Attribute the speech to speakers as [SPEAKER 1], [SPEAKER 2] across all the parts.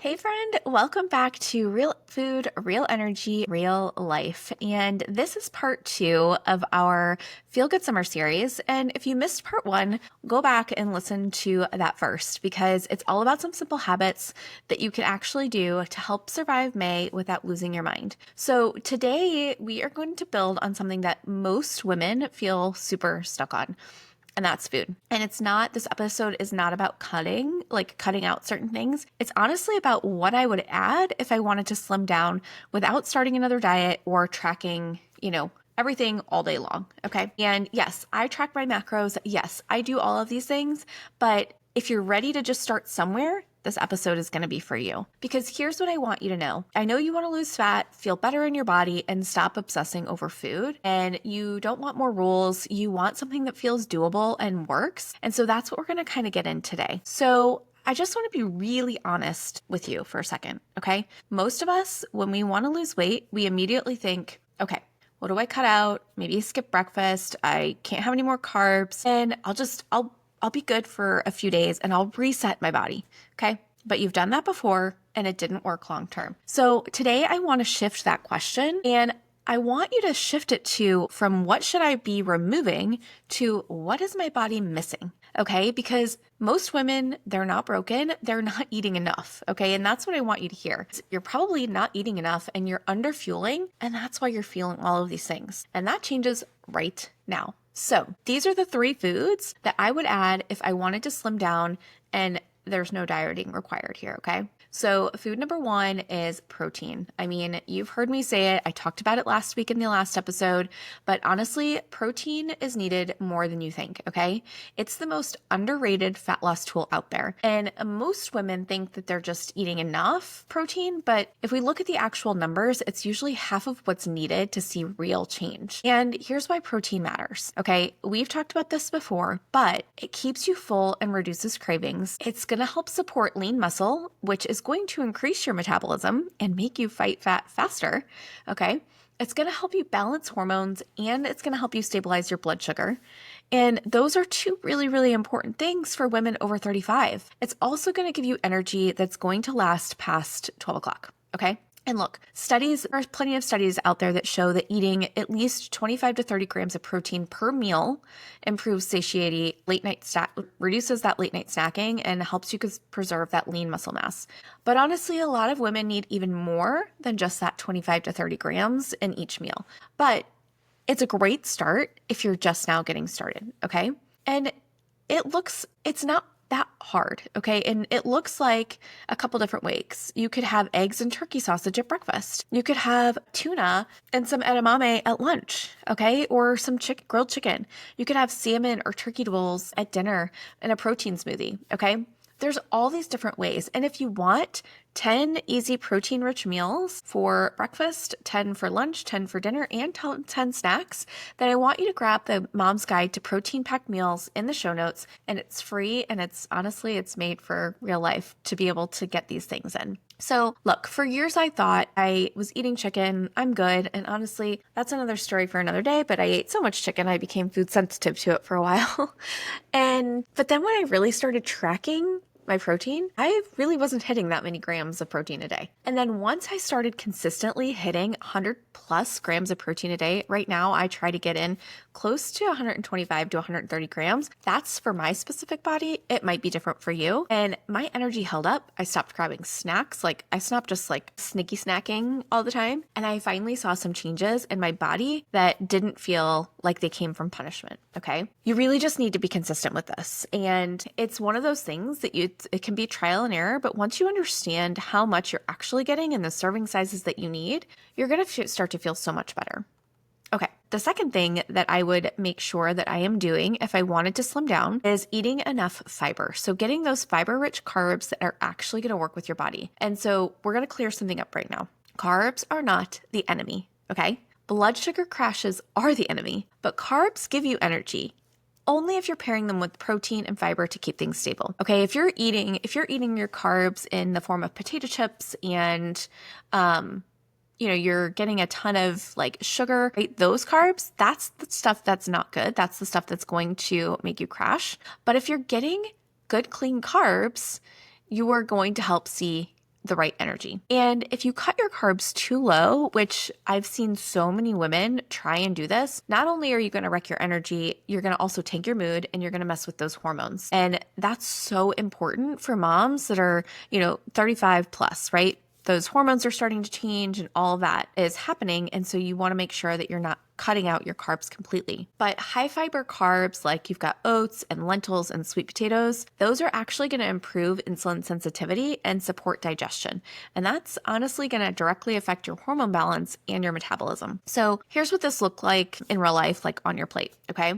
[SPEAKER 1] Hey friend, welcome back to Real Food, Real Energy, Real Life. And this is part 2 of our Feel Good Summer series. And if you missed part 1, go back and listen to that first because it's all about some simple habits that you can actually do to help survive May without losing your mind. So today we are going to build on something that most women feel super stuck on. And that's food. And this episode is not about cutting out certain things. It's honestly about what I would add if I wanted to slim down without starting another diet or tracking, everything all day long. Okay. And yes, I track my macros. Yes, I do all of these things. But if you're ready to just start somewhere, this episode is going to be for you. Because here's what I want you to know. I know you want to lose fat, feel better in your body, and stop obsessing over food. And you don't want more rules. You want something that feels doable and works. And so that's what we're going to kind of get in today. So I just want to be really honest with you for a second, okay? Most of us, when we want to lose weight, we immediately think, okay, what do I cut out? Maybe skip breakfast. I can't have any more carbs. And I'll be good for a few days and I'll reset my body. Okay. But you've done that before and it didn't work long term. So today I want to shift that question and I want you to shift it from what should I be removing to what is my body missing? Okay. Because most women, they're not broken. They're not eating enough. Okay. And that's what I want you to hear. You're probably not eating enough and you're under fueling. And that's why you're feeling all of these things. And that changes right now. So these are the 3 foods that I would add if I wanted to slim down and there's no dieting required here, okay? So food number 1 is protein. I mean, you've heard me say it. I talked about it last week in the last episode, but honestly, protein is needed more than you think, okay? It's the most underrated fat loss tool out there. And most women think that they're just eating enough protein, but if we look at the actual numbers, it's usually half of what's needed to see real change. And here's why protein matters, okay? We've talked about this before, but it keeps you full and reduces cravings. It's going to help support lean muscle, which is going to increase your metabolism and make you fight fat faster, okay? It's going to help you balance hormones and it's going to help you stabilize your blood sugar. And those are 2 really, really important things for women over 35. It's also going to give you energy that's going to last past 12 o'clock, okay? And look, there are plenty of studies out there that show that eating at least 25 to 30 grams of protein per meal improves satiety, reduces that late night snacking, and helps you preserve that lean muscle mass. But honestly, a lot of women need even more than just that 25 to 30 grams in each meal. But it's a great start if you're just now getting started, okay? And it's not that hard, okay? And it looks like a couple different ways. You could have eggs and turkey sausage at breakfast. You could have tuna and some edamame at lunch, okay? Or some grilled chicken. You could have salmon or turkey bowls at dinner and a protein smoothie, okay? There's all these different ways. And if you want 10 easy protein-rich meals for breakfast, 10 for lunch, 10 for dinner, and 10 snacks, then I want you to grab the Mom's Guide to Protein-Packed Meals in the show notes. And it's free, and it's made for real life to be able to get these things in. So look, for years I thought I was eating chicken, I'm good. And honestly, that's another story for another day, but I ate so much chicken, I became food sensitive to it for a while. But then when I really started tracking my protein, I really wasn't hitting that many grams of protein a day. And then once I started consistently hitting 100 plus grams of protein a day, right now I try to get in close to 125 to 130 grams. That's for my specific body. It might be different for you. And my energy held up. I stopped grabbing snacks. I stopped just sneaky snacking all the time. And I finally saw some changes in my body that didn't feel like they came from punishment. Okay. You really just need to be consistent with this. And it's one of those things that it can be trial and error, but once you understand how much you're actually getting and the serving sizes that you need, you're going to start to feel so much better. Okay. The second thing that I would make sure that I am doing if I wanted to slim down is eating enough fiber. So getting those fiber-rich carbs that are actually going to work with your body. And so we're going to clear something up right now. Carbs are not the enemy. Okay. Blood sugar crashes are the enemy, but carbs give you energy. Only if you're pairing them with protein and fiber to keep things stable. Okay, if you're eating your carbs in the form of potato chips and you're getting a ton of sugar, right? Those carbs, that's the stuff that's not good. That's the stuff that's going to make you crash. But if you're getting good clean carbs, you are going to help see the right energy. And if you cut your carbs too low, which I've seen so many women try and do this, not only are you going to wreck your energy, you're going to also tank your mood and you're going to mess with those hormones. And that's so important for moms that are, 35 plus, right? Those hormones are starting to change and all of that is happening. And so you want to make sure that you're not cutting out your carbs completely. But high fiber carbs, like you've got oats and lentils and sweet potatoes, those are actually going to improve insulin sensitivity and support digestion. And that's honestly going to directly affect your hormone balance and your metabolism. So here's what this looks like in real life, like on your plate. Okay.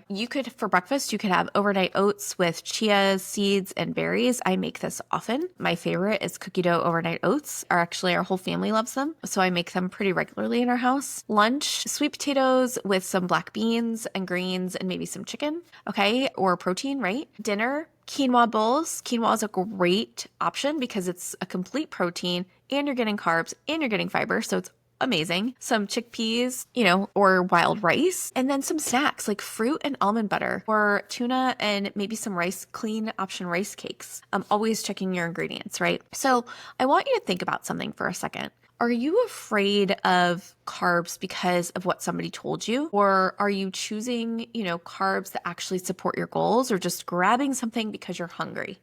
[SPEAKER 1] For breakfast, you could have overnight oats with chia seeds and berries. I make this often. My favorite is cookie dough overnight oats. Our whole family loves them. So I make them pretty regularly in our house. Lunch, sweet potatoes with some black beans and greens and maybe some chicken, okay, or protein, right? Dinner, quinoa bowls. Quinoa is a great option because it's a complete protein and you're getting carbs and you're getting fiber. So it's amazing. Some chickpeas, or wild rice, and then some snacks like fruit and almond butter or tuna and maybe some clean option rice cakes. I'm always checking your ingredients, right? So I want you to think about something for a second. Are you afraid of carbs because of what somebody told you? Or are you choosing, carbs that actually support your goals or just grabbing something because you're hungry?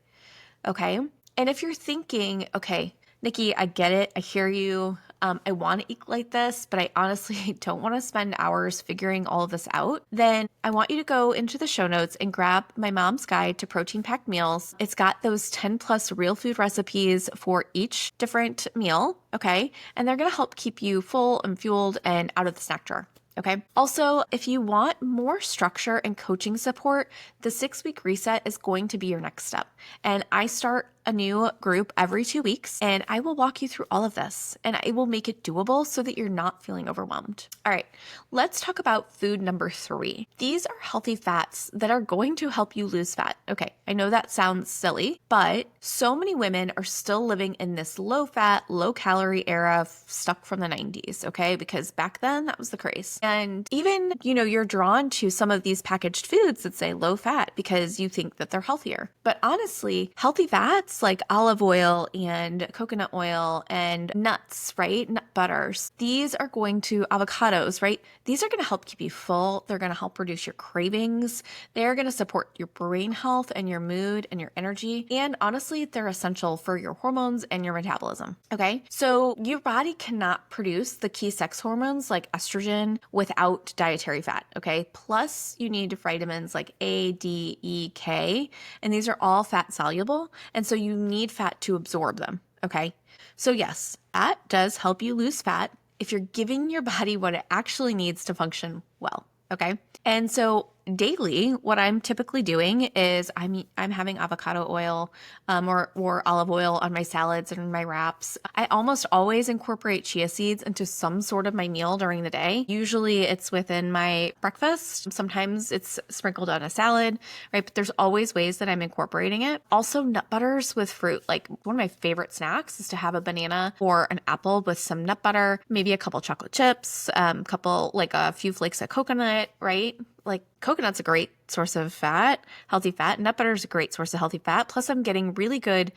[SPEAKER 1] Okay. And if you're thinking, okay, Nikki, I get it. I hear you. I want to eat like this, but I honestly don't want to spend hours figuring all of this out, then I want you to go into the show notes and grab my mom's guide to protein packed meals. It's got those 10 plus real food recipes for each different meal. Okay. And they're going to help keep you full and fueled and out of the snack drawer. Okay. Also, if you want more structure and coaching support, the 6-week reset is going to be your next step. And I start a new group every 2 weeks and I will walk you through all of this and I will make it doable so that you're not feeling overwhelmed. All right, let's talk about food number 3. These are healthy fats that are going to help you lose fat. Okay, I know that sounds silly, but so many women are still living in this low fat, low calorie era stuck from the 90s, okay? Because back then that was the craze. And even, you're drawn to some of these packaged foods that say low fat because you think that they're healthier. But honestly, healthy fats like olive oil and coconut oil and nuts, right? Nut butters. These are avocados, right? These are going to help keep you full. They're going to help reduce your cravings. They're going to support your brain health and your mood and your energy. And honestly, they're essential for your hormones and your metabolism. Okay. So your body cannot produce the key sex hormones like estrogen without dietary fat. Okay. Plus you need vitamins like A, D, E, K, and these are all fat soluble. And so you need fat to absorb them. Okay. So yes, fat does help you lose fat if you're giving your body what it actually needs to function well. Okay. And so daily, what I'm typically doing is I'm having avocado oil or olive oil on my salads and my wraps. I almost always incorporate chia seeds into some sort of my meal during the day. Usually it's within my breakfast. Sometimes it's sprinkled on a salad, right? But there's always ways that I'm incorporating it. Also nut butters with fruit. Like one of my favorite snacks is to have a banana or an apple with some nut butter, maybe a couple chocolate chips, a few flakes of coconut, right? Like coconut's a great source of fat, healthy fat. Nut butter is a great source of healthy fat. Plus I'm getting really good,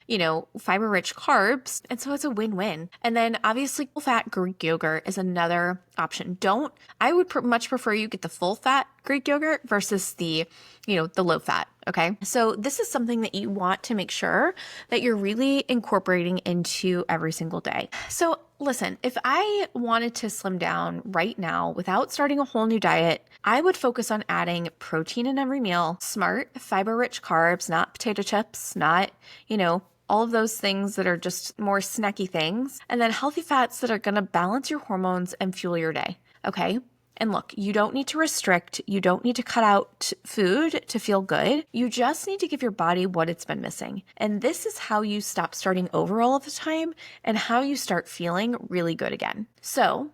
[SPEAKER 1] fiber rich carbs. And so it's a win-win. And then obviously full fat Greek yogurt is another option. I would much prefer you get the full fat Greek yogurt versus the low fat. Okay. So this is something that you want to make sure that you're really incorporating into every single day. So listen, if I wanted to slim down right now without starting a whole new diet, I would focus on adding protein in every meal, smart, fiber-rich carbs, not potato chips, not, all of those things that are just more snacky things, and then healthy fats that are going to balance your hormones and fuel your day. Okay. And look, you don't need to restrict. You don't need to cut out food to feel good. You just need to give your body what it's been missing. And this is how you stop starting over all of the time and how you start feeling really good again. So,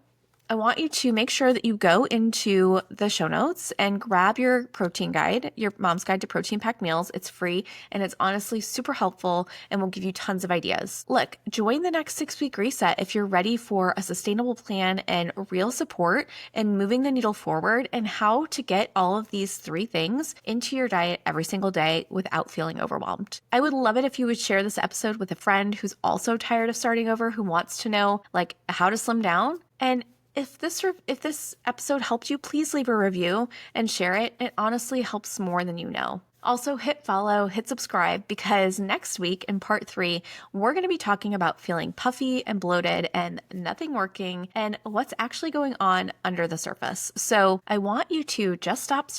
[SPEAKER 1] I want you to make sure that you go into the show notes and grab your protein guide, your mom's guide to protein packed meals. It's free and it's honestly super helpful and will give you tons of ideas. Look, join the next 6-week reset if you're ready for a sustainable plan and real support and moving the needle forward and how to get all of these 3 things into your diet every single day without feeling overwhelmed. I would love it if you would share this episode with a friend who's also tired of starting over, who wants to know like how to slim down. And if this episode helped you, please leave a review and share it. It honestly helps more than you know. Also, hit follow, hit subscribe, because next week in part 3, we're going to be talking about feeling puffy and bloated and nothing working and what's actually going on under the surface. So I want you to just stop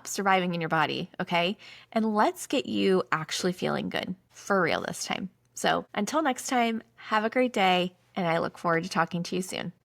[SPEAKER 1] surviving in your body, okay? And let's get you actually feeling good for real this time. So until next time, have a great day, and I look forward to talking to you soon.